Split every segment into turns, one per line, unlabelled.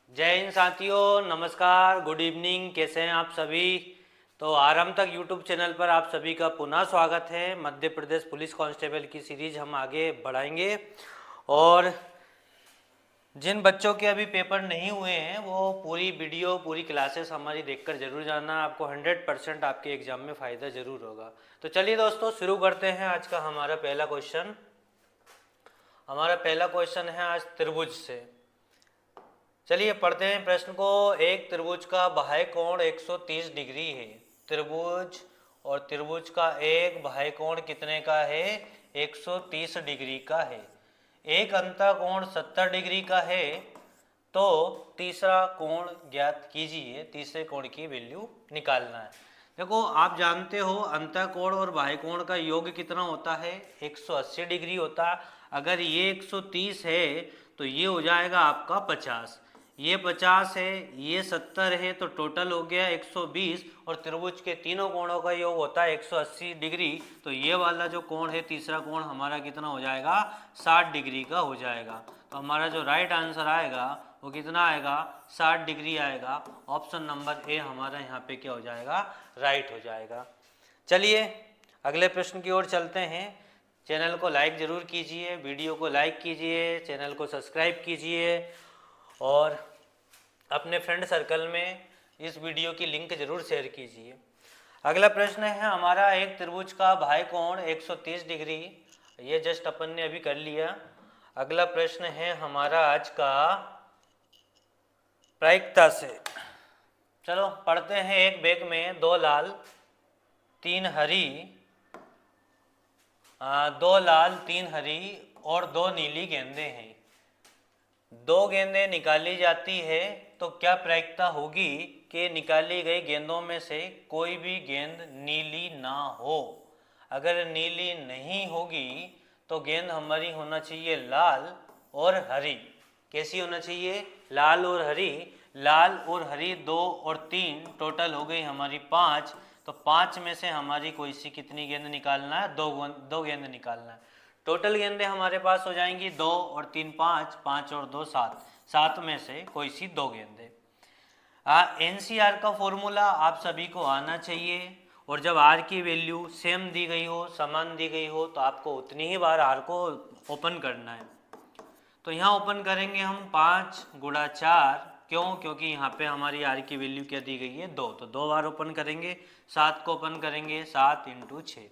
जय हिंद साथियों, नमस्कार, गुड इवनिंग। कैसे हैं आप सभी। तो आरंभ तक यूट्यूब चैनल पर आप सभी का पुनः स्वागत है। मध्य प्रदेश पुलिस कांस्टेबल की सीरीज हम आगे बढ़ाएंगे और जिन बच्चों के अभी पेपर नहीं हुए हैं वो पूरी वीडियो पूरी क्लासेस हमारी देखकर जरूर जाना। आपको 100% आपके एग्जाम में फ़ायदा ज़रूर होगा। तो चलिए दोस्तों शुरू करते हैं आज का हमारा पहला क्वेश्चन। हमारा पहला क्वेश्चन है आज त्रिभुज से। चलिए पढ़ते हैं प्रश्न को। एक त्रिभुज का बाह्य कोण 130 डिग्री है। त्रिभुज और त्रिभुज का एक बाह्य कोण कितने का है? 130 डिग्री का है। एक अंतःकोण 70 डिग्री का है। तो तीसरा कोण ज्ञात कीजिए। तीसरे कोण की वैल्यू निकालना है। देखो आप जानते हो अंतःकोण और बाह्य कोण का योग कितना होता है? 180 डिग्री होता है। अगर ये 130 है तो ये हो जाएगा आपका 50। ये 50 है, ये 70 है, तो टोटल हो गया 120। और त्रिभुज के तीनों कोणों का योग होता है 180 डिग्री। तो ये वाला जो कोण है तीसरा कोण हमारा कितना हो जाएगा? 60 डिग्री का हो जाएगा। तो हमारा जो राइट आंसर आएगा वो कितना आएगा? 60 डिग्री आएगा। ऑप्शन नंबर ए हमारा यहाँ पे क्या हो जाएगा? राइट हो जाएगा। चलिए अगले प्रश्न की ओर चलते हैं। चैनल को लाइक ज़रूर कीजिए, वीडियो को लाइक कीजिए, चैनल को सब्सक्राइब कीजिए और अपने फ्रेंड सर्कल में इस वीडियो की लिंक जरूर शेयर कीजिए। अगला प्रश्न है हमारा, एक त्रिभुज का बाह्य कोण 130 डिग्री। ये जस्ट अपन ने अभी कर लिया। अगला प्रश्न है हमारा आज का प्रायिकता से। चलो पढ़ते हैं। एक बैग में दो लाल तीन हरी और दो नीली गेंदें हैं। दो गेंदें निकाली जाती है तो क्या प्रायिकता होगी कि निकाली गई गेंदों में से कोई भी गेंद नीली ना हो? अगर नीली नहीं होगी तो गेंद हमारी होना चाहिए लाल और हरी। कैसी होना चाहिए? लाल और हरी। लाल और हरी 2 और 3 टोटल हो गई हमारी 5। तो 5 में से हमारी कोई सी कितनी गेंद निकालना है? दो गेंद निकालना है। टोटल गेंदें हमारे पास हो जाएंगी 2 और 3 5, 5 और 2 7। 7 में से कोई सी 2 गेंदें। एनसीआर का फॉर्मूला आप सभी को आना चाहिए। और जब आर की वैल्यू सेम दी गई हो, समान दी गई हो, तो आपको उतनी ही बार आर को ओपन करना है। तो यहाँ ओपन करेंगे हम 5 गुणा 4। क्यों? क्योंकि यहाँ पे हमारी आर की वैल्यू क्या दी गई है? 2। तो 2 बार ओपन करेंगे। 7 को ओपन करेंगे 7 × 6।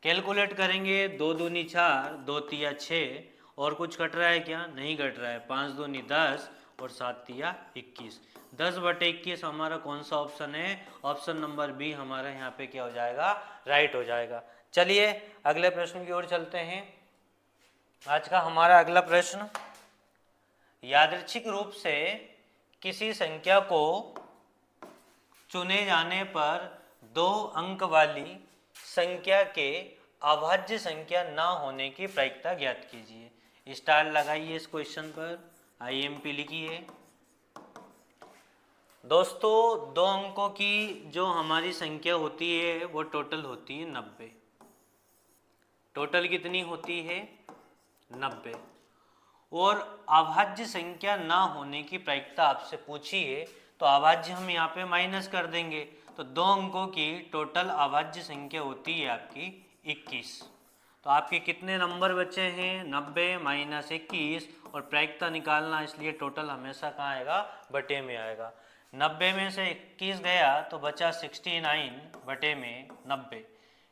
कैलकुलेट करेंगे 2 दूनी 4, 2 तिया 6। और कुछ कट रहा है क्या? नहीं कट रहा है। 5 दूनी 10 और 7 तिया 21। 10/21 हमारा कौन सा ऑप्शन है? ऑप्शन नंबर बी हमारा यहाँ पे क्या हो जाएगा? राइट हो जाएगा। चलिए अगले प्रश्न की ओर चलते हैं। आज का हमारा अगला प्रश्न, यादृच्छिक रूप से किसी संख्या को चुने जाने पर 2 अंक वाली संख्या के अभाज्य संख्या ना होने की प्रायिकता ज्ञात कीजिए। स्टार लगाइए इस क्वेश्चन पर, IMP लिखिए। दोस्तों 2 अंकों की जो हमारी संख्या होती है वो टोटल होती है 90। टोटल कितनी होती है? 90। और अभाज्य संख्या ना होने की प्रायिकता आपसे पूछी है तो अभाज्य हम यहाँ पे माइनस कर देंगे। तो 2 अंकों की टोटल अभाज्य संख्या होती है आपकी 21। तो आपके कितने नंबर बचे हैं? 90 - 21। और प्रायिकता निकालना, इसलिए टोटल हमेशा कहाँ आएगा? बटे में आएगा। 90 में से 21 गया तो बचा 69 बटे में 90।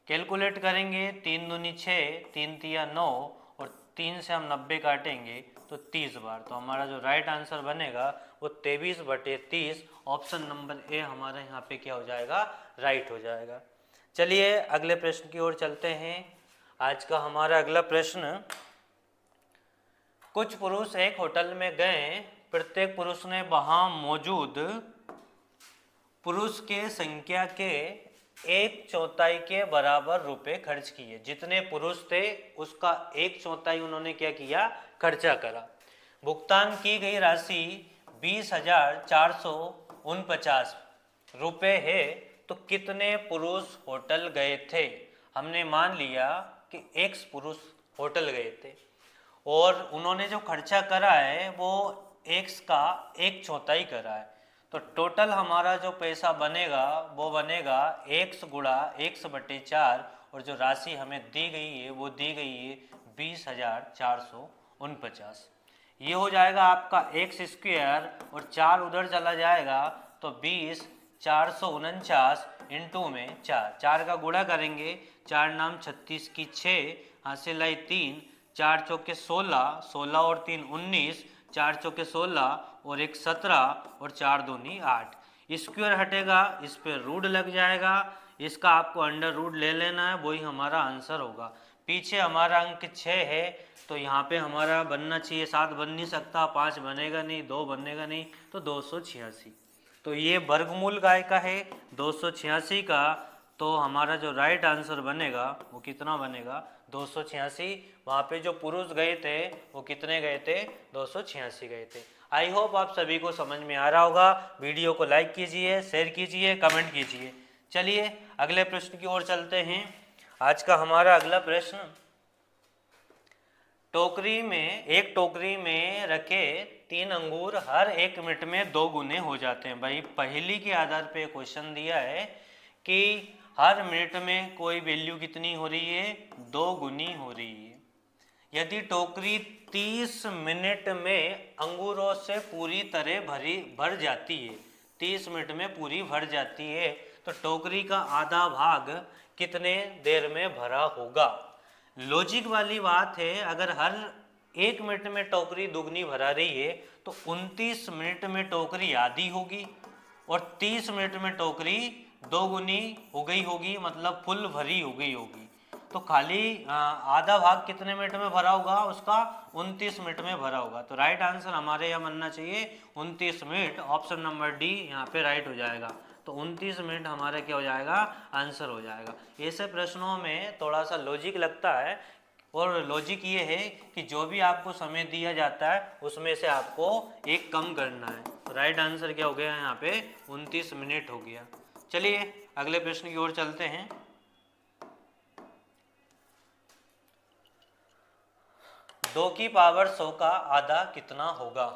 कैलकुलेट करेंगे 3 दूनी 6, 3 तिया 9 और 3 से हम 90 काटेंगे तो 30 बार। तो हमारा जो राइट आंसर बनेगा वो 23/30। ऑप्शन नंबर ए हमारा यहाँ पे क्या हो जाएगा? राइट हो जाएगा। चलिए अगले प्रश्न की ओर चलते हैं। आज का हमारा अगला प्रश्न, कुछ पुरुष एक होटल में गए। प्रत्येक पुरुष ने वहां मौजूद पुरुष के संख्या के 1/4 के बराबर रुपए खर्च किए। जितने पुरुष थे उसका 1/4 उन्होंने क्या किया? खर्चा करा। भुगतान की गई राशि 20,449 रुपये है। तो कितने पुरुष होटल गए थे? हमने मान लिया कि X पुरुष होटल गए थे और उन्होंने जो खर्चा करा है वो x का 1/4 करा है। तो टोटल हमारा जो पैसा बनेगा वो बनेगा x गुणा 1/4 और जो राशि हमें दी गई है वो दी गई है 20,449। ये हो जाएगा आपका x स्क्वायर और 4 उधर चला जाएगा तो 20,449 इंटू में 4 का गुणा करेंगे, 4 नाम 36 की 6 हासिल आई 3, 4 चौके 16, 16 और 3 19, 4 चौके 16 और 1 17 और 4 दूनी 8। स्क्वायर हटेगा, इस पर रूट लग जाएगा, इसका आपको अंडर रूट ले लेना है, वही हमारा आंसर होगा। पीछे हमारा अंक 6 है तो यहाँ पे हमारा बनना चाहिए 7 बन नहीं सकता, 5 बनेगा नहीं, 2 बनेगा नहीं, तो 286। तो ये वर्गमूल काय का है 286 का। तो हमारा जो राइट आंसर बनेगा वो कितना बनेगा 286। वहाँ पे जो पुरुष गए थे वो कितने गए थे 286 गए थे। आई होप आप सभी को समझ में आ रहा होगा। वीडियो को लाइक कीजिए, शेयर कीजिए, कमेंट कीजिए। चलिए अगले प्रश्न की ओर चलते हैं। आज का हमारा अगला प्रश्न, एक टोकरी में रखे 3 अंगूर हर 1 मिनट में 2 गुने हो जाते हैं। भाई पहेली के आधार पे क्वेश्चन दिया है कि हर मिनट में कोई वैल्यू कितनी हो रही है 2 गुनी हो रही है। यदि टोकरी 30 मिनट में अंगूरों से पूरी तरह भर जाती है, 30 मिनट में पूरी भर जाती है, तो टोकरी का आधा भाग कितने देर में भरा होगा। लॉजिक वाली बात है, अगर हर 1 मिनट में टोकरी दुगनी भरा रही है तो 29 मिनट में टोकरी आधी होगी और 30 मिनट में टोकरी 2 गुनी हो गई होगी, मतलब फुल भरी हो गई होगी। तो खाली आधा भाग कितने मिनट में भरा होगा उसका 29 मिनट में भरा होगा। तो राइट आंसर हमारे यहाँ बनना चाहिए 29 मिनट। ऑप्शन नंबर डी यहाँ पे राइट हो जाएगा। तो 29 मिनट हमारा क्या हो जाएगा आंसर हो जाएगा। ऐसे प्रश्नों में थोड़ा सा लॉजिक लगता है और लॉजिक ये है कि जो भी आपको समय दिया जाता है उसमें से आपको एक कम करना है। तो राइट आंसर क्या हो गया यहाँ पे 29 मिनट हो गया। चलिए अगले प्रश्न की ओर चलते हैं। 2 की पावर 100 का आधा कितना होगा।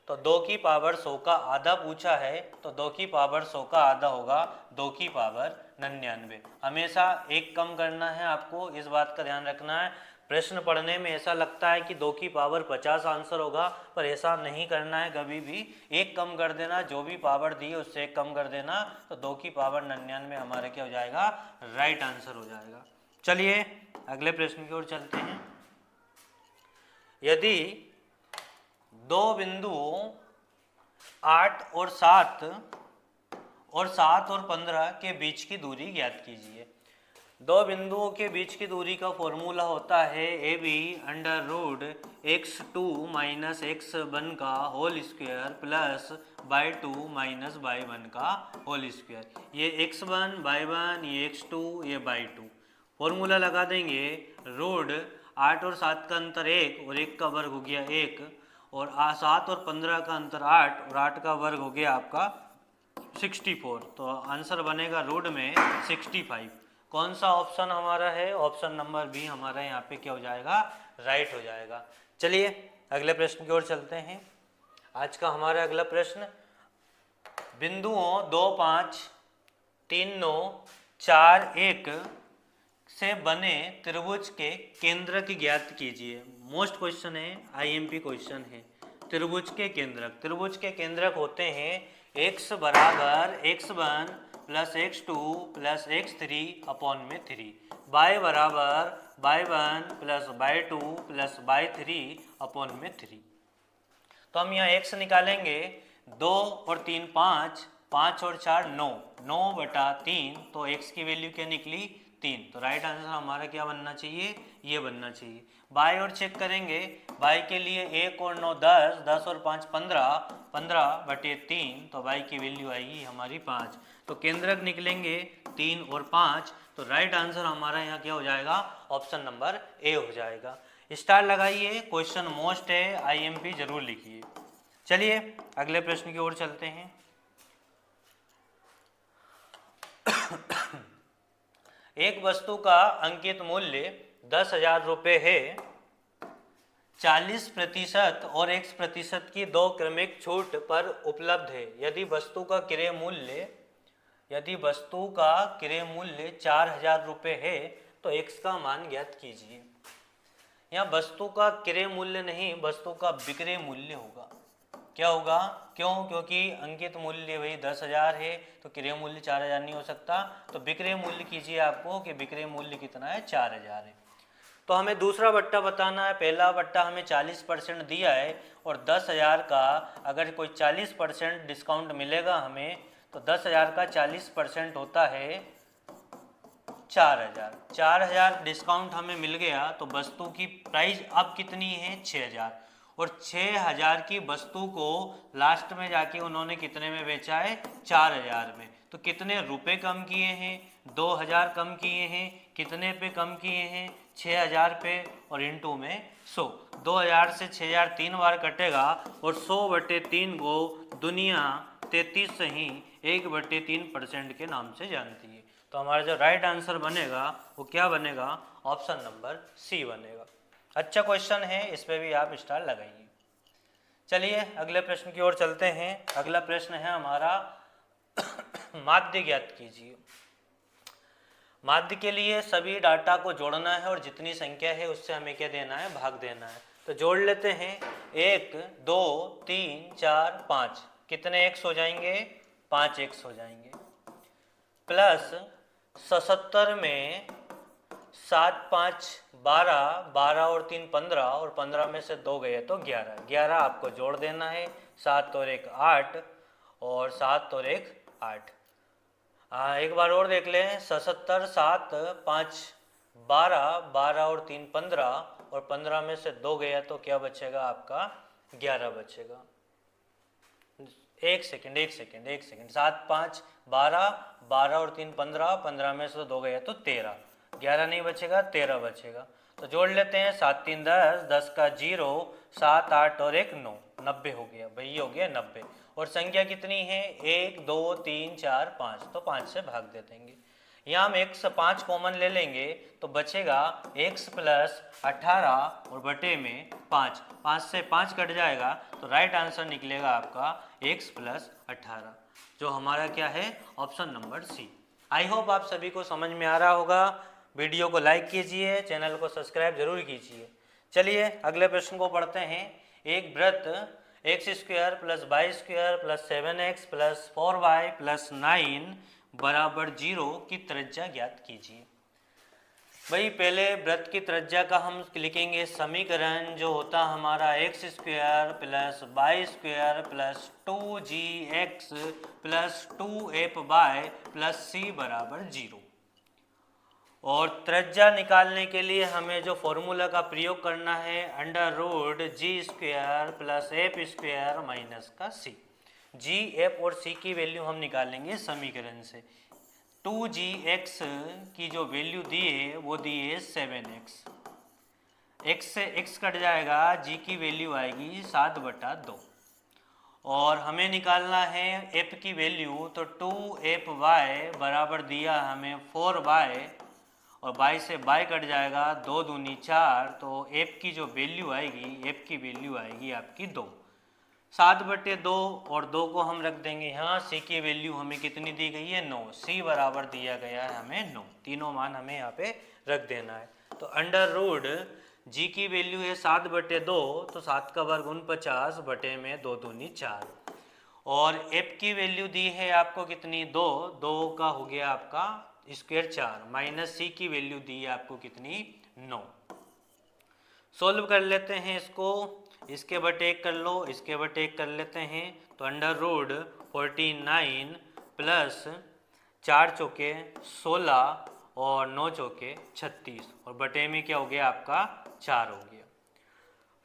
तो 2 की पावर 100 का आधा पूछा है तो 2 की पावर 100 का आधा होगा 2 की पावर 99। हमेशा एक कम करना है, आपको इस बात का ध्यान रखना है। प्रश्न पढ़ने में ऐसा लगता है कि 2 की पावर 50 आंसर होगा, पर ऐसा नहीं करना है कभी भी। एक कम कर देना, जो भी पावर दी है उससे एक कम कर देना, तो 2 की पावर 99 हमारा क्या हो जाएगा राइट आंसर हो जाएगा। चलिए अगले प्रश्न की ओर चलते हैं। यदि 2 बिंदुओं 8 और 7 और 15 के बीच की दूरी ज्ञात कीजिए। 2 बिंदुओं के बीच की दूरी का फॉर्मूला होता है a b under root x2 minus x1 का whole square plus y2 minus y1 का होल स्क्वायर। ये x1 y1, ये x2, ये y2। फॉर्मूला लगा देंगे, रूट 8 और 7 का अंतर 1 और 1 का वर्ग हो गया 1, और 7 और 15 का अंतर 8 और 8 का वर्ग हो गया आपका 64। तो आंसर बनेगा रूट में 65। कौन सा ऑप्शन हमारा है, ऑप्शन नंबर बी हमारा यहाँ पे क्या हो जाएगा राइट हो जाएगा। चलिए अगले प्रश्न की ओर चलते हैं। आज का हमारा अगला प्रश्न, बिंदुओं 2 5 3 9 4 1 से बने त्रिभुज के केंद्र की ज्ञात कीजिए। मोस्ट क्वेश्चन है, आईएमपी क्वेश्चन है। त्रिभुज के केंद्रक, त्रिभुज के केंद्रक होते हैं x बराबर x1 plus x2 plus x3 upon में 3, y बराबर y1 plus y2 plus y3 upon में 3। तो हम यहाँ x निकालेंगे, 2 और 3 5, 5 और 4 9, 9/3, तो x की वैल्यू क्या निकली 3। तो राइट आंसर हमारा क्या बनना चाहिए, ये बनना चाहिए। बाय और चेक करेंगे, बाय के लिए 1 और 9 10, 10 और 5 15, 15/3, तो बाय की वैल्यू आएगी हमारी 5। तो केंद्रक निकलेंगे 3 और 5, तो राइट आंसर हमारा यहाँ क्या हो जाएगा ऑप्शन नंबर ए हो जाएगा। स्टार लगाइए, क्वेश्चन मोस्ट है, आईएमपी जरूर लिखिए। चलिए अगले प्रश्न की ओर चलते हैं। एक वस्तु का अंकित मूल्य 10,000 रुपये है। 40% और X% की दो क्रमिक छूट पर उपलब्ध है। यदि वस्तु का क्रय मूल्य 4000 रुपये है तो X का मान ज्ञात कीजिए। यहाँ वस्तु का क्रय मूल्य नहीं, वस्तु का विक्रय मूल्य होगा। क्या होगा? क्यों? क्योंकि अंकित मूल्य वही 10,000 है तो क्रय मूल्य 4,000 नहीं हो सकता। तो विक्रय मूल्य कीजिए आपको कि विक्रय मूल्य कितना है, 4,000 है। तो हमें दूसरा बट्टा बताना है। पहला बट्टा हमें 40% दिया है और 10,000 का अगर कोई 40% डिस्काउंट मिलेगा हमें, तो 10,000 का 40% होता है 4,000। 4,000 डिस्काउंट हमें मिल गया तो वस्तु की प्राइस अब कितनी है, 6,000। और 6,000 की वस्तु को लास्ट में जाके उन्होंने कितने में बेचा है, 4,000 में। तो कितने रुपए कम किए हैं, 2,000 कम किए हैं। कितने पे कम किए हैं, 6,000 पे, और इंटू में 100। 2,000 से 6,000 3 बार कटेगा और 100/3 को दुनिया 33 से ही 1/3% के नाम से जानती है। तो हमारा जो राइट आंसर बनेगा वो क्या बनेगा, ऑप्शन नंबर सी बनेगा। अच्छा क्वेश्चन है, इस पे भी आप स्टार लगाइए। चलिए अगले प्रश्न की ओर चलते हैं। अगला प्रश्न है हमारा माध्य ज्ञात कीजिए। माध्य के लिए सभी डाटा को जोड़ना है और जितनी संख्या है उससे हमें क्या देना है, भाग देना है। तो जोड़ लेते हैं। 1 2 3 4 5, कितने एक्स हो जाएंगे, 5 एक्स हो जाएंगे। प्लस 77 में 7 5 12, 12 और 3 15, और 15 में से 2 गए तो 11। 11 आपको जोड़ देना है। 7 और 1 8, और 7 और 1 8। एक बार और देख लें। 77 7 5 12, 12 और 3 15, और 15 में से 2 गया तो क्या बचेगा आपका, 11 बचेगा। एक सेकेंड। 7 5 12, 12 और 3 15, 15 में से 2 गया तो 13। 11 नहीं बचेगा, 13 बचेगा। तो जोड़ लेते हैं। 7 3 10, 10 का 0, 7 8 और 1 9, 90 हो गया भाई, हो गया 90। और संख्या कितनी है, 1 2 3 4 5, तो 5 से भाग दे देंगे। यहाँ हम x 5 कॉमन ले लेंगे तो बचेगा x प्लस 18 और बटे में 5। 5 से 5 कट जाएगा तो राइट आंसर निकलेगा आपका x प्लस 18, जो हमारा क्या है, option number C. I hope आप सभी को समझ में आ रहा होगा। वीडियो को लाइक कीजिए, चैनल को सब्सक्राइब जरूर कीजिए। चलिए अगले प्रश्न को पढ़ते हैं। एक वृत्त x² plus y² plus 7x plus 4y plus 9 बराबर 0 की त्रिज्या ज्ञात कीजिए। भाई पहले वृत्त की त्रिज्या का हम लिखेंगे समीकरण, जो होता हमारा x² plus y² plus 2gx plus 2fy plus c बराबर 0। और त्रिज्या निकालने के लिए हमें जो फॉर्मूला का प्रयोग करना है, √g² प्लस f² माइनस का c। g, f और c की वैल्यू हम निकालेंगे समीकरण से। 2gx की जो वैल्यू दी है वो दी है 7x। x से x कट जाएगा, g की वैल्यू आएगी 7/2। और हमें निकालना है f की वैल्यू, तो 2fy बराबर दिया हमें 4y, और y से y कट जाएगा, 2 दूनी 4, तो f की जो वैल्यू आएगी, f की वैल्यू आएगी आपकी 2। 7/2 और 2 को हम रख देंगे यहाँ। c की वैल्यू हमें कितनी दी गई है, 9। c बराबर दिया गया है हमें 9। तीनों मान हमें यहाँ पे रख देना है। तो √g की वैल्यू है 7/2, तो 7 का वर्ग 49 बटे में 2 दूनी 4। और f की वैल्यू दी है आपको कितनी, 2। 2 का हो गया आपका स्क्वायर 4, माइनस c की वैल्यू दी है आपको कितनी, 9। सोल्व कर लेते हैं इसको। इसके बटे 1 कर लो, इसके बटे 1 कर लेते हैं। तो √49 प्लस 4 चौके 16 और 9 चौके 36, और बटे में क्या हो गया आपका, 4 हो गया।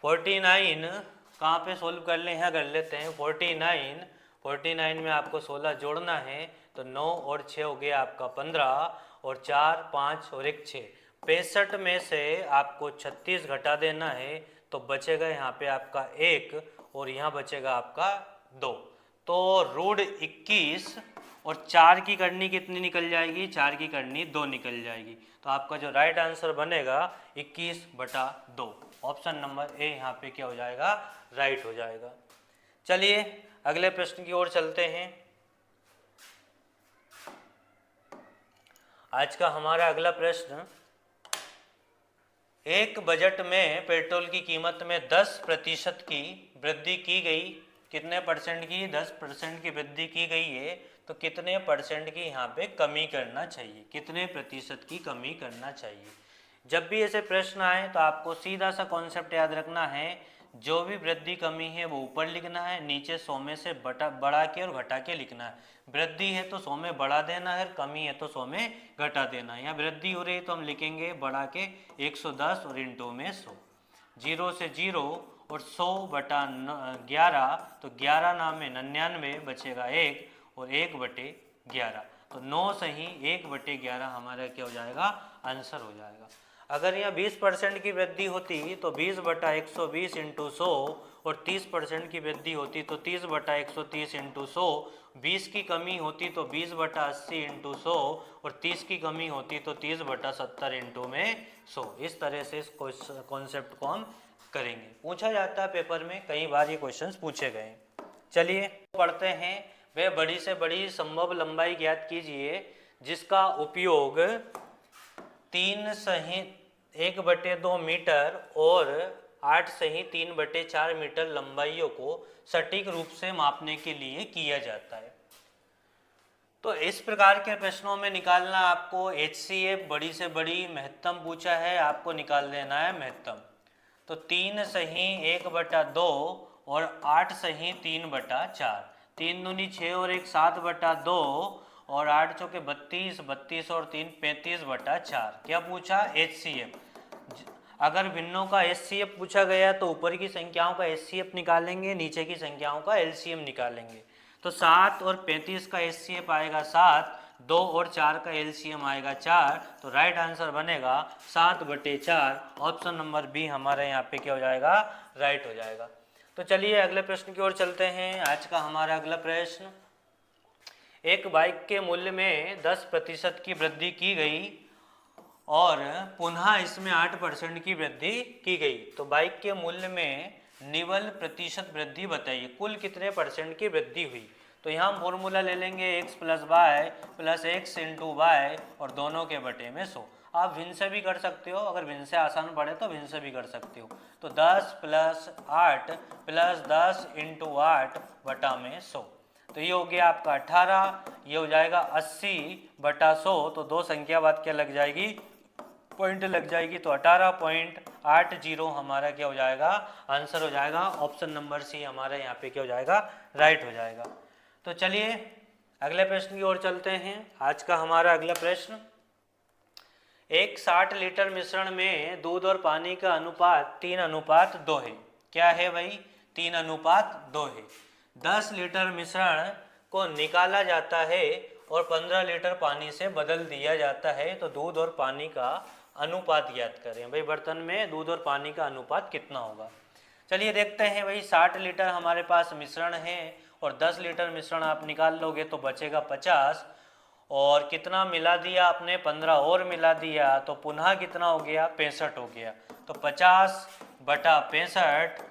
49 कहाँ पे सोल्व कर ले, यहाँ कर लेते हैं। 49 में आपको 16 जोड़ना है, तो 9 और 6 हो गया आपका 15, और 4 5 और 1 6। 65 में से आपको 36 घटा देना है, तो बचेगा यहाँ पे आपका 1, और यहाँ बचेगा आपका 2। तो √21 और 4 की करनी कितनी निकल जाएगी, 4 की करनी 2 निकल जाएगी। तो आपका जो राइट आंसर बनेगा 21/2, ऑप्शन नंबर ए यहाँ पे क्या हो जाएगा, राइट हो जाएगा। चलिए अगले प्रश्न की ओर चलते हैं। आज का हमारा अगला प्रश्न, एक बजट में पेट्रोल की कीमत में 10% की वृद्धि की गई, कितने परसेंट की, 10% की वृद्धि की गई है, तो कितने परसेंट की यहाँ पे कमी करना चाहिए, कितने प्रतिशत की कमी करना चाहिए। जब भी ऐसे प्रश्न आए तो आपको सीधा सा कॉन्सेप्ट याद रखना है, जो भी वृद्धि कमी है वो ऊपर लिखना है, नीचे 100 में से बढ़ा के और घटा के लिखना है। वृद्धि है तो 100 में बढ़ा देना है, कमी है तो 100 में घटा देना है। यहाँ वृद्धि हो रही है तो हम लिखेंगे बढ़ा के 110 और इंटू में 100, 0 से 0 और 100/11, तो 11 नाम में 99 बचेगा 1 और 1/11, तो 9 सही 1/11 हमारा क्या हो जाएगा, आंसर हो जाएगा। अगर यहाँ 20% की वृद्धि होती तो 20/120 इंटू 100, और 30% की वृद्धि होती तो 30/130 इंटू 100, 20 की कमी होती तो 20/80 इंटू 100, और 30 की कमी होती तो 30/70 इंटू में 100। इस तरह से इस कॉन्सेप्ट को हम करेंगे। पूछा जाता है पेपर में, कई बार ये क्वेश्चंस पूछे गए। चलिए पढ़ते हैं। वह बड़ी से बड़ी संभव लंबाई ज्ञात कीजिए जिसका उपयोग 3 सही 1/2 मीटर और 8 सही 3/4 मीटर लंबाइयों को सटीक रूप से मापने के लिए किया जाता है। तो इस प्रकार के प्रश्नों में निकालना आपको HCF बड़ी से बड़ी महत्तम पूछा है, आपको निकाल देना है महत्तम। तो 3 सही 1/2 और 8 सही 3/4, 3 दूनी 6 और 1 7/2 और 8 चौके 32, 32 और 3 35/4। क्या पूछा, HCF। अगर भिन्नों का HCF पूछा गया तो ऊपर की संख्याओं का HCF निकालेंगे, नीचे की संख्याओं का LCM निकालेंगे। तो 7 और 35 का HCF आएगा 7, 2 और 4 का LCM आएगा 4, तो राइट आंसर बनेगा 7/4। ऑप्शन नंबर बी हमारे यहाँ पे क्या हो जाएगा, राइट हो जाएगा। तो चलिए अगले प्रश्न की ओर चलते हैं। आज का हमारा अगला प्रश्न, एक बाइक के मूल्य में 10% की वृद्धि की गई और पुनः इसमें 8% की वृद्धि की गई, तो बाइक के मूल्य में निवल प्रतिशत वृद्धि बताइए, कुल कितने परसेंट की वृद्धि हुई। तो यहाँ हम फॉर्मूला ले लेंगे x + y + x × y और दोनों के बटे में 100। आप भिन्न से भी कर सकते हो, अगर भिन्न से आसान पड़े तो भिन्न से भी कर सकते हो। तो 10 + 8 + 10 × 8 बटा में 100, तो ये हो गया आपका 18, ये हो जाएगा 80/100, तो दो संख्या बाद क्या लग जाएगी, पॉइंट लग जाएगी, तो 18.80 हमारा क्या हो जाएगा, आंसर हो जाएगा। ऑप्शन नंबर सी हमारा यहाँ पे क्या हो जाएगा, राइट हो जाएगा। तो चलिए अगले प्रश्न की ओर चलते हैं। आज का हमारा अगला प्रश्न, एक 60 लीटर मिश्रण में दूध और पानी का अनुपात 3:2 है। क्या है भाई, 3:2 है। 10 लीटर मिश्रण को निकाला जाता है और 15 लीटर पानी से बदल दिया जाता है, तो दूध और पानी का अनुपात ज्ञात करें। भाई बर्तन में दूध और पानी का अनुपात कितना होगा। चलिए देखते हैं। भाई 60 लीटर हमारे पास मिश्रण है और 10 लीटर मिश्रण आप निकाल लोगे तो बचेगा 50, और कितना मिला दिया आपने, 15 और मिला दिया, तो पुनः कितना हो गया, 65 हो गया। तो 50/65,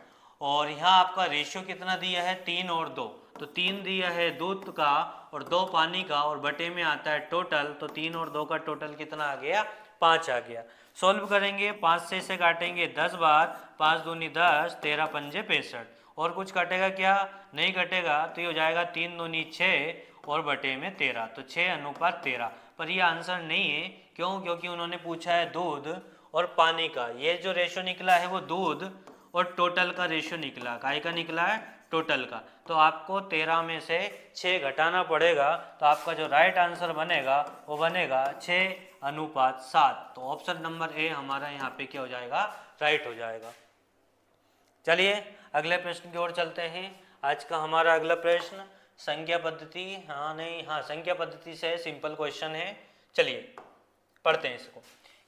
और यहाँ आपका रेशियो कितना दिया है, 3 और 2, तो 3 दिया है दूध का और 2 पानी का, और बटे में आता है टोटल, तो 3 और 2 का टोटल कितना आ गया, 5 आ गया। सॉल्व करेंगे, 5 से इसे काटेंगे 10 बार, 5 दूनी 10, 13 पंजे 65, और कुछ कटेगा क्या, नहीं कटेगा, तो ये हो जाएगा 3 दूनी 6 और बटे में 13, तो 6:13। पर ये आंसर नहीं है, क्यों, क्योंकि उन्होंने पूछा है दूध और पानी का। ये जो रेशो निकला है वो दूध और टोटल का रेशियो निकला, काय का निकला है, टोटल का। तो आपको 13 में से 6 घटाना पड़ेगा, तो आपका जो राइट आंसर बनेगा वो बनेगा 6:7। तो ऑप्शन नंबर ए हमारा यहाँ पे क्या हो जाएगा, राइट हो जाएगा। चलिए अगले प्रश्न की ओर चलते हैं। आज का हमारा अगला प्रश्न, संख्या पद्धति, संख्या पद्धति से सिंपल क्वेश्चन है। चलिए पढ़ते हैं इसको।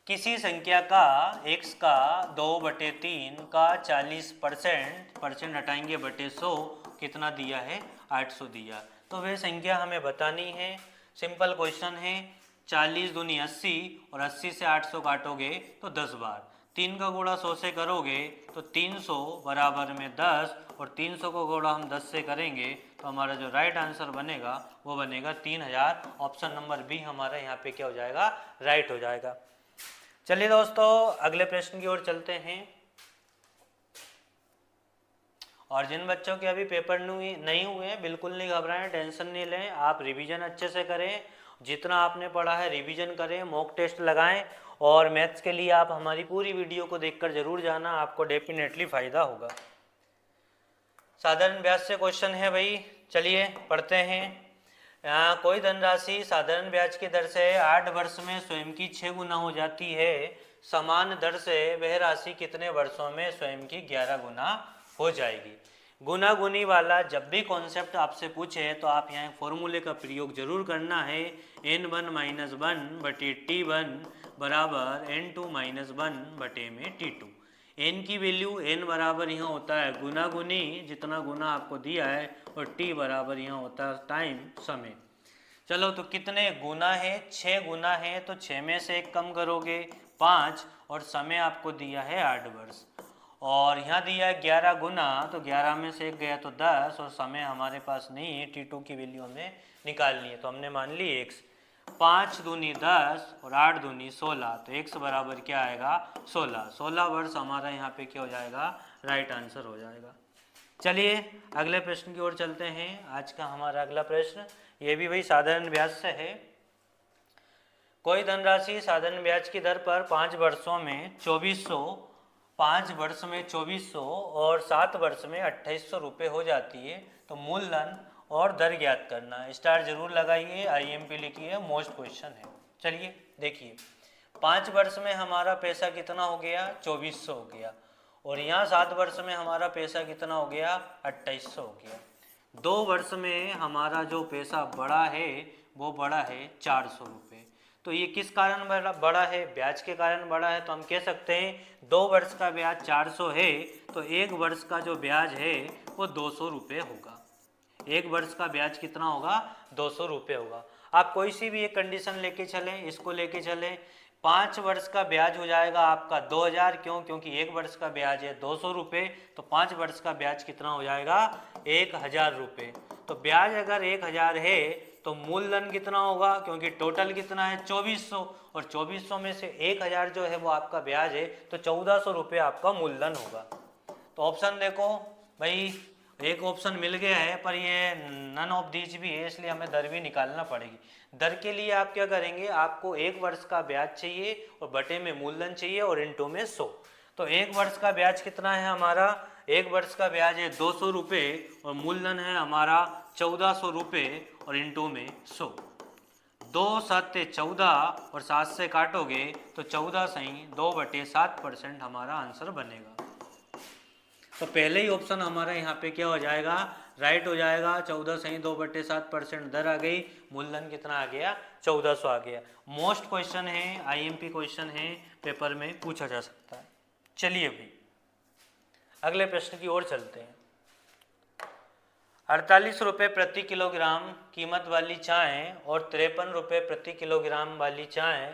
किसी संख्या का x का 2/3 का 40% हटाएंगे बटे 100, कितना दिया है, 800 दिया। तो वह संख्या हमें बतानी है। सिंपल क्वेश्चन है। 40 दूनी 80 और 80 से 800 काटोगे तो 10 बार, 3 का गुणा 100 से करोगे तो 300 बराबर में 10 और 300 को गुणा हम 10 से करेंगे तो हमारा जो राइट आंसर बनेगा वो बनेगा 3000। ऑप्शन नंबर बी हमारा यहाँ पे क्या हो जाएगा, राइट हो जाएगा। चलिए दोस्तों अगले प्रश्न की ओर चलते हैं। और जिन बच्चों के अभी पेपर नहीं हुए हैं बिल्कुल नहीं घबराएं, टेंशन नहीं लें, आप रिवीजन अच्छे से करें, जितना आपने पढ़ा है रिवीजन करें, मॉक टेस्ट लगाएं और मैथ्स के लिए आप हमारी पूरी वीडियो को देखकर जरूर जाना, आपको डेफिनेटली फ़ायदा होगा। साधारण ब्याज से क्वेश्चन है भाई, चलिए पढ़ते हैं। यहाँ कोई धनराशि साधारण ब्याज की दर से 8 वर्ष में स्वयं की 6 गुना हो जाती है, समान दर से वह राशि कितने वर्षों में स्वयं की 11 गुना हो जाएगी। गुना गुनी वाला जब भी कॉन्सेप्ट आपसे पूछे तो आप यहाँ फॉर्मूले का प्रयोग जरूर करना है। n1 - 1 बटे t1 बराबर n2 - 1 बटे में t2। n की वैल्यू n बराबर यहाँ होता है गुना गुनी, जितना गुना आपको दिया है, और t बराबर यहाँ होता है टाइम समय। चलो तो कितने गुना है, 6 गुना है, तो 6 में से 1 कम करोगे 5, और समय आपको दिया है 8 वर्ष, और यहाँ दिया है 11 गुना, तो 11 में से 1 गया तो 10, और समय हमारे पास नहीं है, t2 की वैल्यू हमें निकालनी है, तो हमने मान ली x। 5 दूनी 10 और 8 दूनी 16, तो x बराबर क्या आएगा 16। 16 वर्ष हमारा यहाँ पे क्या हो जाएगा, राइट आंसर हो जाएगा। चलिए अगले प्रश्न की ओर चलते हैं। आज का हमारा अगला प्रश्न ये भी वही साधारण ब्याज से है। कोई धनराशि साधारण ब्याज की दर पर 5 वर्षों में 2400, 5 वर्ष में 2400 और 7 वर्ष में 2800 रुपये हो जाती है, तो मूलधन और दर ज्ञात करना। स्टार जरूर लगाइए, IMP लिखिए, मोस्ट क्वेश्चन है। चलिए देखिए, 5 वर्ष में हमारा पैसा कितना हो गया, 2400 हो गया, और यहाँ 7 वर्ष में हमारा पैसा कितना हो गया, 2800 हो गया। 2 वर्ष में हमारा जो पैसा बढ़ा है वो बढ़ा है 400 रुपये। तो ये किस कारण बढ़ा है, ब्याज के कारण बढ़ा है, तो हम कह सकते हैं 2 वर्ष का ब्याज 400 है, तो 1 वर्ष का जो ब्याज है वो 200 रुपये होगा। 1 वर्ष का ब्याज कितना होगा, 200 रुपये होगा। आप कोई सी भी एक कंडीशन लेके चलें, इसको लेके चलें, 5 वर्ष का ब्याज हो जाएगा आपका 2000, क्यों, क्योंकि 1 वर्ष का ब्याज है 200 रुपये, तो 5 वर्ष का ब्याज कितना हो जाएगा, 1000 रुपये। तो ब्याज अगर 1000 है तो मूलधन कितना होगा, क्योंकि टोटल कितना है 2400, और 2400 में से 1000 जो है वो आपका ब्याज है, तो 1400 रुपये आपका मूलधन होगा। तो ऑप्शन देखो भाई, एक ऑप्शन मिल गया है पर ये नन ऑफ दीज भी है, इसलिए हमें दर भी निकालना पड़ेगी। दर के लिए आप क्या करेंगे, आपको 1 वर्ष का ब्याज चाहिए और बटे में मूलधन चाहिए और इंटू में 100। तो 1 वर्ष का ब्याज कितना है हमारा, 1 वर्ष का ब्याज है 200 रुपये और मूलधन है हमारा 1400 रुपये और इंटू में 100। 2 7 14 और 7 से काटोगे तो 14 सही 2/7% हमारा आंसर बनेगा। तो पहले ही ऑप्शन हमारा यहाँ पे क्या हो जाएगा, राइट हो जाएगा। 14 सही 2/7% दर आ गई, मूलधन कितना आ गया, 1400 आ गया। मोस्ट क्वेश्चन है, IMP क्वेश्चन है, पेपर में पूछा जा सकता है। चलिए भाई अगले प्रश्न की ओर चलते हैं। 48 रुपये प्रति किलोग्राम कीमत वाली चाय और 53 रुपये प्रति किलोग्राम वाली चाय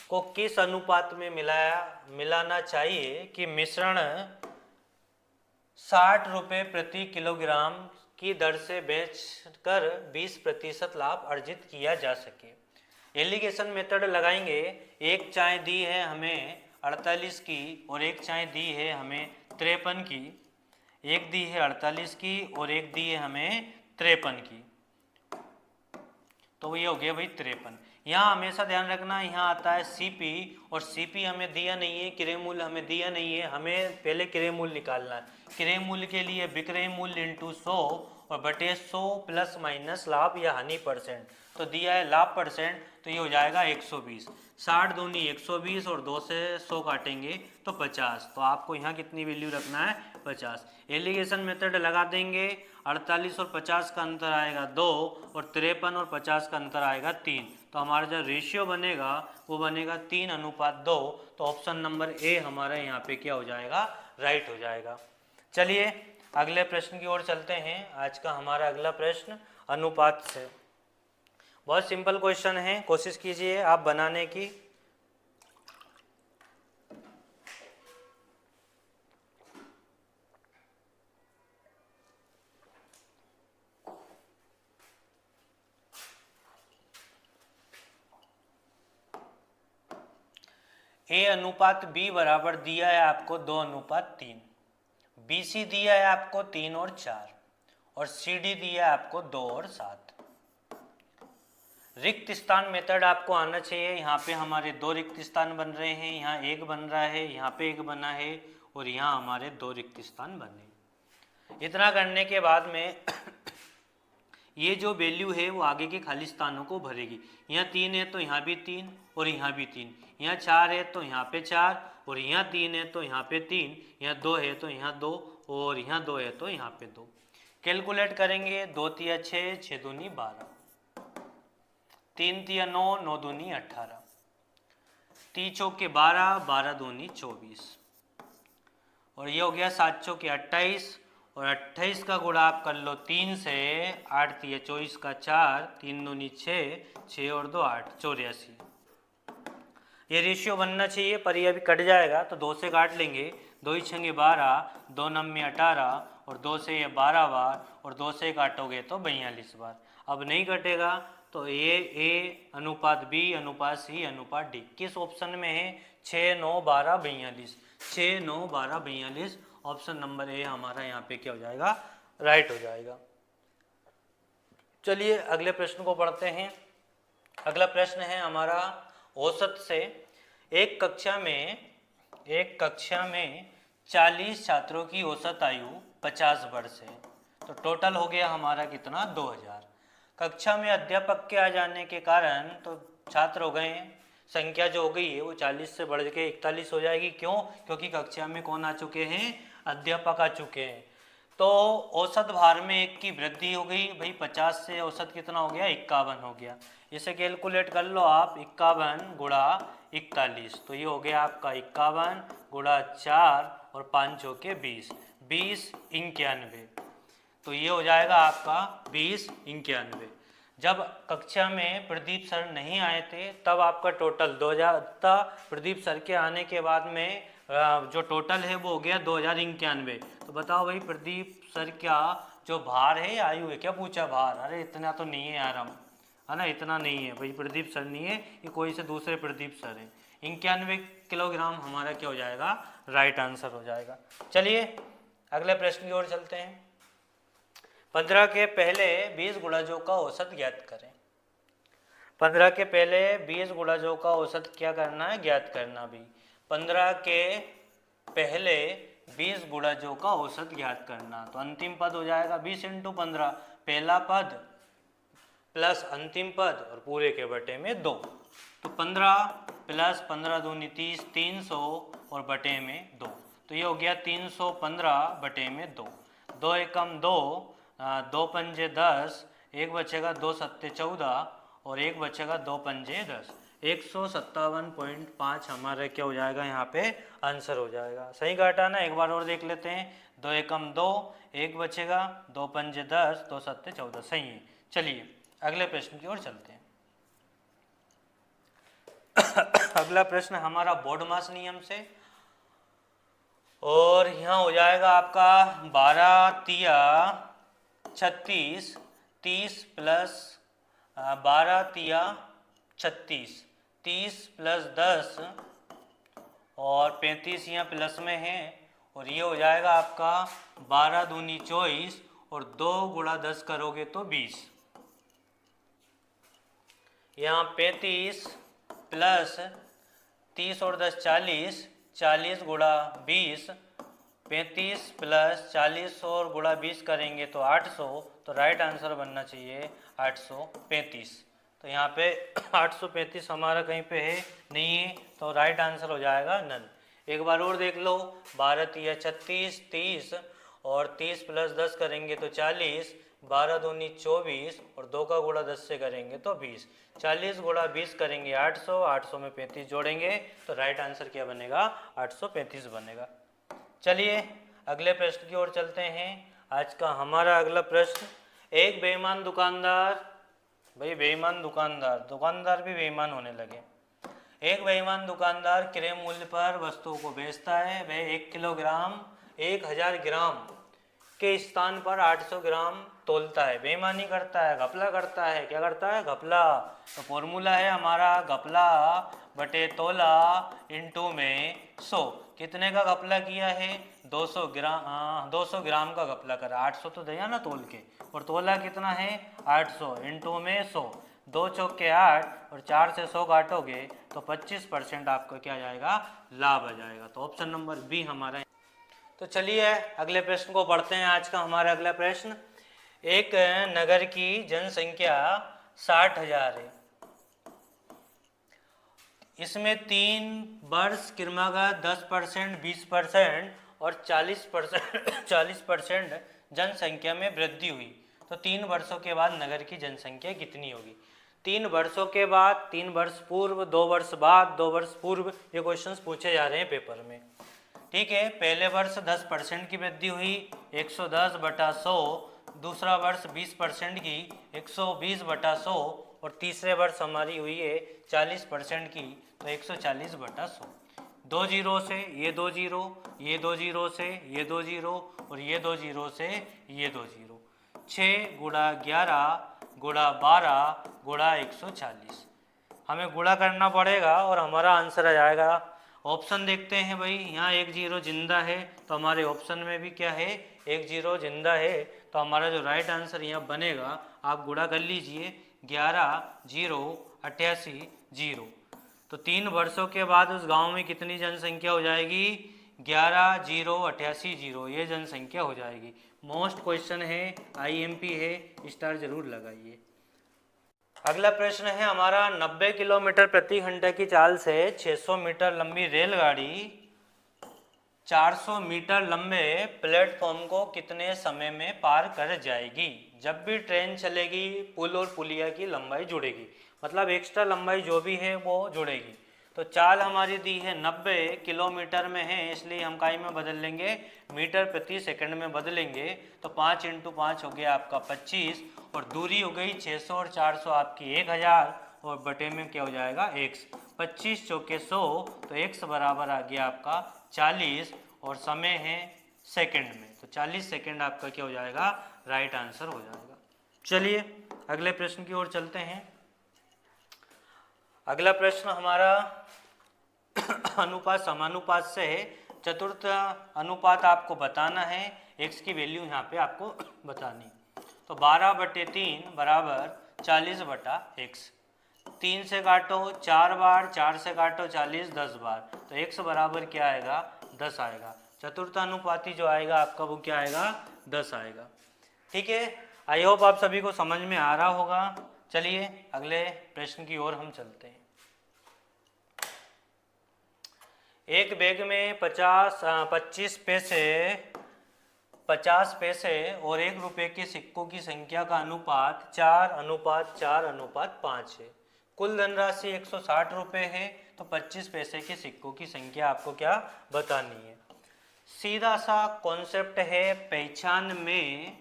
को किस अनुपात में मिलाना चाहिए कि मिश्रण 60 रुपये प्रति किलोग्राम की दर से बेचकर 20% लाभ अर्जित किया जा सके। एलिगेशन मेथड लगाएंगे। एक चाय दी है हमें 48 की और एक चाय दी है हमें 53 की। एक दी है 48 की और एक दी है हमें 53 की, तो ये हो गया भाई 53। यहाँ हमेशा ध्यान रखना, यहाँ आता है CP और CP हमें दिया नहीं है, क्रय मूल्य हमें दिया नहीं है, हमें पहले क्रय मूल्य निकालना है। क्रय मूल्य के लिए विक्रय मूल्य इंटू 100 और बटे 100 प्लस माइनस लाभ या हानि परसेंट, तो दिया है लाभ परसेंट, तो ये हो जाएगा 120। 60 दूनी 120 और 2 से 100 काटेंगे तो 50, तो आपको यहाँ कितनी वैल्यू रखना है 50। एलिगेशन मेथड लगा देंगे। 48 और 50 का अंतर आएगा 2 और 53 और 50 का अंतर आएगा 3, तो हमारा जो रेशियो बनेगा वो बनेगा 3:2। तो ऑप्शन नंबर ए हमारा यहाँ पे क्या हो जाएगा, राइट हो जाएगा। चलिए अगले प्रश्न की ओर चलते हैं। आज का हमारा अगला प्रश्न अनुपात से, बहुत सिंपल क्वेश्चन है, कोशिश कीजिए आप बनाने की। A अनुपात B बराबर दिया है आपको 2:3, BC दिया है आपको 3 और 4 और CD दिया है आपको 2 और 7। रिक्त स्थान मेथड आपको आना चाहिए। यहाँ पे हमारे 2 रिक्त स्थान बन रहे हैं, यहाँ एक बन रहा है, यहाँ पे एक बना है और यहाँ हमारे 2 रिक्त स्थान बने। इतना करने के बाद में ये जो वैल्यू है वो आगे के खाली स्थानों को भरेगी। यहाँ 3 है तो यहाँ भी 3 और यहाँ भी 3, यहाँ 4 है तो यहाँ पे 4 और यहाँ 3 है तो यहाँ पे 3, यहाँ 2 है तो यहाँ 2 और यहाँ 2 है तो यहाँ पे 2। कैलकुलेट करेंगे, 2 तिया 6, 6 दूनी 12, 3 तिया 9, 9 दूनी 18, 3 चौके 12, 12 दूनी 24 और ये हो गया 7 चौके 28 और 28 का गुणा आप कर लो 3 से, 8 तिया 24 का 4, 3 दूनी 6, 6 और 2 8, 84। ये रेशियो बनना चाहिए पर ये अभी कट जाएगा तो 2 से काट लेंगे, 2 छंगे 12, 2 नम्मे 18 और 2 से ये 12 बार और 2 से काटोगे तो 42 बार। अब नहीं कटेगा तो ये A अनुपात B अनुपात C अनुपात D किस ऑप्शन में है? 6, 9, 12, 42, 6, 9, 12, 42 ऑप्शन नंबर ए हमारा यहाँ पे क्या हो जाएगा? राइट हो जाएगा। चलिए अगले प्रश्न को पढ़ते हैं। अगला प्रश्न है हमारा औसत से। एक कक्षा में 40 छात्रों की औसत आयु 50 वर्ष है तो टोटल हो गया हमारा कितना? 2000। कक्षा में अध्यापक के आ जाने के कारण तो छात्र हो गए हैं, संख्या जो हो गई है वो 40 से बढ़ के 41 हो जाएगी। क्यों? क्योंकि कक्षा में कौन आ चुके हैं? अध्यापक आ चुके हैं। तो औसत भार में 1 की वृद्धि हो गई भाई, 50 से औसत कितना हो गया? 51 हो गया। इसे कैलकुलेट कर लो आप, 51 गुणा 41 तो ये हो गया आपका 51 गुणा 4 और 5 चौके 20, 20 91 तो ये हो जाएगा आपका 20 91। जब कक्षा में प्रदीप सर नहीं आए थे तब आपका टोटल 2000 था। प्रदीप सर के आने के बाद में जो टोटल है वो हो गया 2091। तो बताओ भाई प्रदीप सर क्या जो भार है आयु है? क्या पूछा भार? अरे इतना तो नहीं है यार, हम है ना, इतना नहीं है भाई, प्रदीप सर नहीं है, ये कोई से दूसरे प्रदीप सर है। 91 किलोग्राम हमारा क्या हो जाएगा? राइट आंसर हो जाएगा। चलिए अगले प्रश्न की ओर चलते हैं। 15 के पहले 20 गुणजों का औसत ज्ञात करें। 15 के पहले 20 गुणजों का औसत क्या करना है? ज्ञात करना भी। 15 के पहले 20 गुणजों का औसत ज्ञात करना तो अंतिम पद हो जाएगा 20 × 15, पहला पद प्लस अंतिम पद और पूरे के बटे में 2 तो 15 प्लस 15 दूनी 30, 300 और बटे में 2 तो ये हो गया 315 बटे में 2। 2 एकम 2, 2 पंजे 10, 1 बचेगा 2 सत्ते 14 और 1 बचेगा 2 पंजे 10, 157.5 हमारा क्या हो जाएगा? यहाँ पे आंसर हो जाएगा। सही काटा ना? एक बार और देख लेते हैं। 2 एकम 2, 1 बचेगा, 2 पंजे 10, 2 सत्ते 14, सही है। चलिए अगले प्रश्न की ओर चलते हैं। अगला प्रश्न हमारा बोर्ड मास नियम से और यहाँ हो जाएगा आपका 12 तिया 36, 30 प्लस 12 तिया 36, 30 प्लस 10 और 35 यहाँ प्लस में है और ये हो जाएगा आपका 12 दूनी 24 और 2 गुणा 10 करोगे तो 20। यहाँ 35 प्लस 30 और 10 40, 40 गुणा 20, 35 प्लस 40 और गुणा 20 करेंगे तो 800 तो राइट आंसर बनना चाहिए 835। तो यहाँ पे 835 हमारा कहीं पे है नहीं है तो राइट आंसर हो जाएगा नन। एक बार और देख लो, 12 तिया 36, 30 और 30 प्लस 10 करेंगे तो 40, 12 दूनी 24 और 2 का गुणा 10 से करेंगे तो 20, 40 गुणा 20 करेंगे 800, 800 में 35 जोड़ेंगे तो राइट आंसर क्या बनेगा? 835 बनेगा। चलिए अगले प्रश्न की ओर चलते हैं। आज का हमारा अगला प्रश्न, एक बेईमान दुकानदार, भाई बेईमान दुकानदार भी बेईमान होने लगे। एक बेईमान दुकानदार क्रय मूल्य पर वस्तुओं को बेचता है। वह 1 किलोग्राम 1000 ग्राम के स्थान पर 800 ग्राम तोलता है। बेईमानी करता है, घपला करता है। क्या करता है? घपला। तो फॉर्मूला है हमारा घपला बटे तोला इंटू में 100। कितने का घपला किया है? 200 ग्राम। 200 ग्राम का घपला करा। 800 तो दिया ना तोल के, और तोला कितना है? 800 इंटू में 100। 2 चौके 8 और 4 से 100 काटोगे तो 25% आपका क्या आ जाएगा? लाभ आ जाएगा। तो ऑप्शन नंबर बी हमारा। तो चलिए अगले प्रश्न को पढ़ते हैं। आज का हमारा अगला प्रश्न, एक नगर की जनसंख्या 60,000 है। इसमें 3 वर्ष क्रमागत 10%, 20% और 40% 40% जनसंख्या में वृद्धि हुई। तो 3 वर्षों के बाद नगर की जनसंख्या कितनी होगी? 3 वर्षों के बाद, 3 वर्ष पूर्व, 2 वर्ष बाद, 2 वर्ष पूर्व, ये क्वेश्चंस पूछे जा रहे हैं पेपर में। ठीक है, पहले वर्ष 10% की वृद्धि हुई, 110 बटा 100। दूसरा वर्ष 20% की, 120 बटा 100। और तीसरे वर्ष हमारी हुई है 40% की, तो 140 बटा 100। 2 जीरो से ये 2 जीरो, ये 2 जीरो से ये 2 जीरो, और ये 2 जीरो से ये 2 जीरो। 6 गुणा 11 गुणा 12 गुणा 140। हमें गुणा करना पड़ेगा और हमारा आंसर आ जाएगा। ऑप्शन देखते हैं भाई, यहाँ 1 जीरो जिंदा है, तो हमारे ऑप्शन में भी क्या है? 1 जीरो जिंदा है। तो हमारा जो राइट आंसर यहाँ बनेगा, आप गुणा कर लीजिए, 11 जीरो 88 जीरो। तो 3 वर्षों के बाद उस गांव में कितनी जनसंख्या हो जाएगी? 11 जीरो 88 जीरो, ये जनसंख्या हो जाएगी। मोस्ट क्वेश्चन है, IMP है, स्टार जरूर लगाइए। अगला प्रश्न है हमारा, 90 किलोमीटर प्रति घंटे की चाल से 600 मीटर लंबी रेलगाड़ी 400 मीटर लंबे प्लेटफॉर्म को कितने समय में पार कर जाएगी? जब भी ट्रेन चलेगी, पुल और पुलिया की लंबाई जुड़ेगी, मतलब एक्स्ट्रा लंबाई जो भी है वो जुड़ेगी। तो चाल हमारी दी है 90 किलोमीटर में है, इसलिए हम काई में बदल लेंगे, मीटर प्रति सेकंड में बदलेंगे। तो 5 इंटू 5 हो गया आपका 25, और दूरी हो गई 600 और 400 आपकी 1000, और बटे में क्या हो जाएगा? x। 25 चौके 100, तो x बराबर आ गया आपका 40, और समय है सेकंड में, तो 40 सेकंड आपका क्या हो जाएगा? राइट आंसर हो जाएगा। चलिए अगले प्रश्न की ओर चलते हैं। अगला प्रश्न हमारा अनुपात समानुपात से है। चतुर्थ अनुपात आपको बताना है, x की वैल्यू यहाँ पे आपको बतानी। तो 12/3 बराबर 40 बटा x। 3 से काटो 4 बार, 4 से काटो 40 10 बार, तो x बराबर क्या आएगा? 10 आएगा। चतुर्थ अनुपाती जो आएगा आपका वो क्या आएगा? 10 आएगा। ठीक है, आई होप आप सभी को समझ में आ रहा होगा। चलिए अगले प्रश्न की ओर हम चलते हैं। एक बैग में 25 पैसे, 50 पैसे और 1 रुपये के सिक्कों की संख्या का अनुपात 4:4:5 है। कुल धनराशि 160 रुपये है। तो 25 पैसे के सिक्कों की संख्या आपको क्या बतानी है? सीधा सा कॉन्सेप्ट है, पहचान में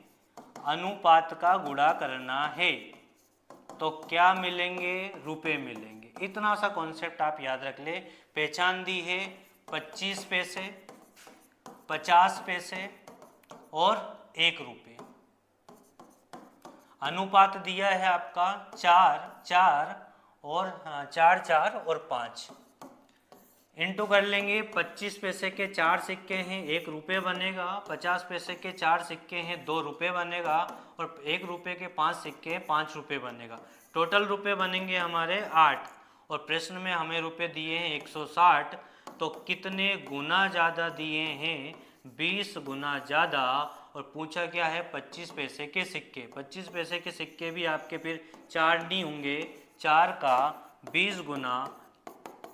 अनुपात का गुणा करना है, तो क्या मिलेंगे? रुपए मिलेंगे। इतना सा कॉन्सेप्ट आप याद रख ले। पहचान दी है 25 पैसे, 50 पैसे और 1 रुपये। अनुपात दिया है आपका 4 4 और 5। इंटू कर लेंगे, 25 पैसे के 4 सिक्के हैं, 1 रुपये बनेगा। 50 पैसे के 4 सिक्के हैं, 2 रुपये बनेगा। और 1 रुपये के 5 सिक्के 5 रुपये बनेगा। टोटल रुपये बनेंगे हमारे 8। और प्रश्न में हमें रुपये दिए हैं 160, तो कितने गुना ज़्यादा दिए हैं? 20 गुना ज़्यादा। और पूछा क्या है? 25 पैसे के सिक्के। 25 पैसे के सिक्के भी आपके फिर 4 नहीं होंगे, 4 का 20 गुना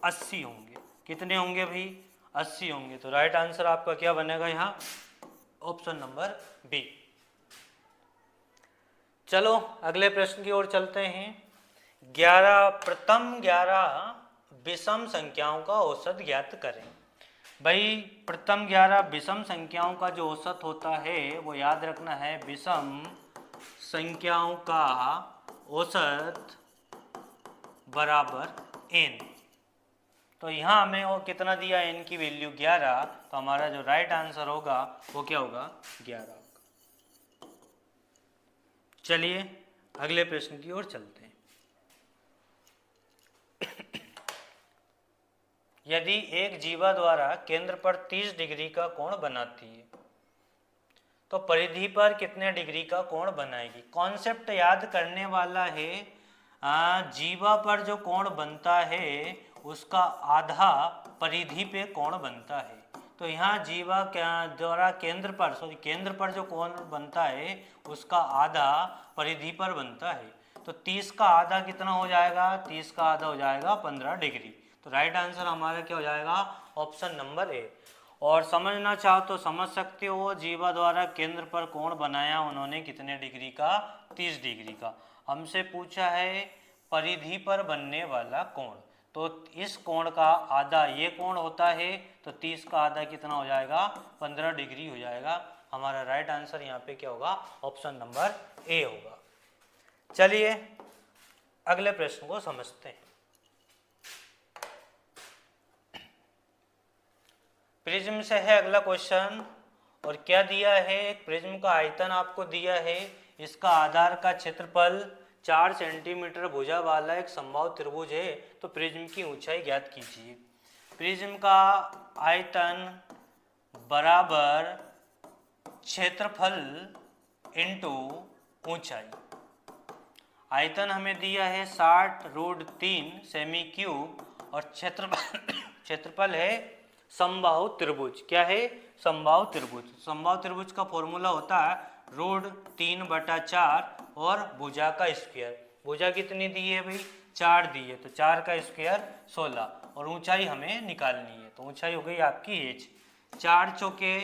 80 होंगे। कितने होंगे भाई? 80 होंगे। तो राइट आंसर आपका क्या बनेगा यहाँ? Option number B. चलो अगले प्रश्न की ओर चलते हैं। 11 विषम संख्याओं का औसत ज्ञात करें। भाई प्रथम 11 विषम संख्याओं का जो औसत होता है वो याद रखना है, विषम संख्याओं का औसत बराबर n। तो यहाँ हमें वो कितना दिया? n की वैल्यू 11। तो हमारा जो राइट आंसर होगा वो क्या होगा? 11। चलिए अगले प्रश्न की ओर चलते हैं। यदि एक जीवा द्वारा केंद्र पर 30 डिग्री का कोण बनाती है तो परिधि पर कितने डिग्री का कोण बनाएगी। कॉन्सेप्ट याद करने वाला है। जीवा पर जो कोण बनता है उसका आधा परिधि पे कोण बनता है। तो यहाँ जीवा द्वारा केंद्र पर जो कोण बनता है उसका आधा परिधि पर बनता है। तो 30 का आधा कितना हो जाएगा, 30 का आधा हो जाएगा 15 डिग्री। तो राइट आंसर हमारा क्या हो जाएगा, ऑप्शन नंबर ए। और समझना चाहो तो समझ सकते हो, जीवा द्वारा केंद्र पर कोण बनाया उन्होंने कितने डिग्री का, 30 डिग्री का। हमसे पूछा है परिधि पर बनने वाला कोण, तो इस कोण का आधा ये कोण होता है, तो 30 का आधा कितना हो जाएगा, 15 डिग्री हो जाएगा। हमारा राइट आंसर यहाँ पे क्या होगा, ऑप्शन नंबर ए होगा। चलिए अगले प्रश्न को समझते हैं। प्रिज्म से है अगला क्वेश्चन। और क्या दिया है, एक प्रिज्म का आयतन आपको दिया है, इसका आधार का क्षेत्रफल 4 सेंटीमीटर भुजा वाला एक समबाहु त्रिभुज है। तो प्रिज्म की ऊंचाई ज्ञात कीजिए। प्रिज्म का आयतन बराबर क्षेत्रफल इंटू ऊंचाई। आयतन हमें दिया है 60√3 सेमी क्यूब और क्षेत्रफल है समबाहु त्रिभुज। क्या है, समबाहु त्रिभुज। समबाहु त्रिभुज का फॉर्मूला होता है √3/4 और भुजा का स्क्वायर। भुजा कितनी दी है भाई, 4 दी है, तो 4 का स्क्वायर 16 और ऊंचाई हमें निकालनी है। तो ऊंचाई हो गई आपकी h। 4 चौके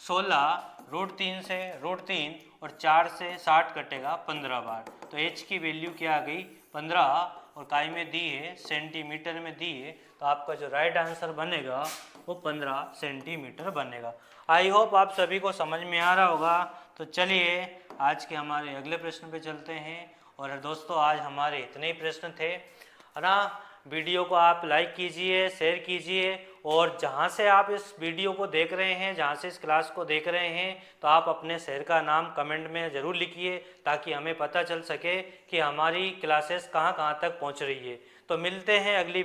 16, √3 से √3 और 4 से 60 कटेगा 15 बार। तो h की वैल्यू क्या आ गई, 15, और काई में दी है, सेंटीमीटर में दी है। तो आपका जो राइट आंसर बनेगा वो 15 सेंटीमीटर बनेगा। आई होप आप सभी को समझ में आ रहा होगा। तो चलिए आज के हमारे अगले प्रश्न पे चलते हैं। और दोस्तों आज हमारे इतने ही प्रश्न थे, है ना। वीडियो को आप लाइक कीजिए, शेयर कीजिए, और जहाँ से आप इस वीडियो को देख रहे हैं, जहाँ से इस क्लास को देख रहे हैं, तो आप अपने शहर का नाम कमेंट में ज़रूर लिखिए, ताकि हमें पता चल सके कि हमारी क्लासेस कहाँ कहाँ तक पहुँच रही है। तो मिलते हैं अगली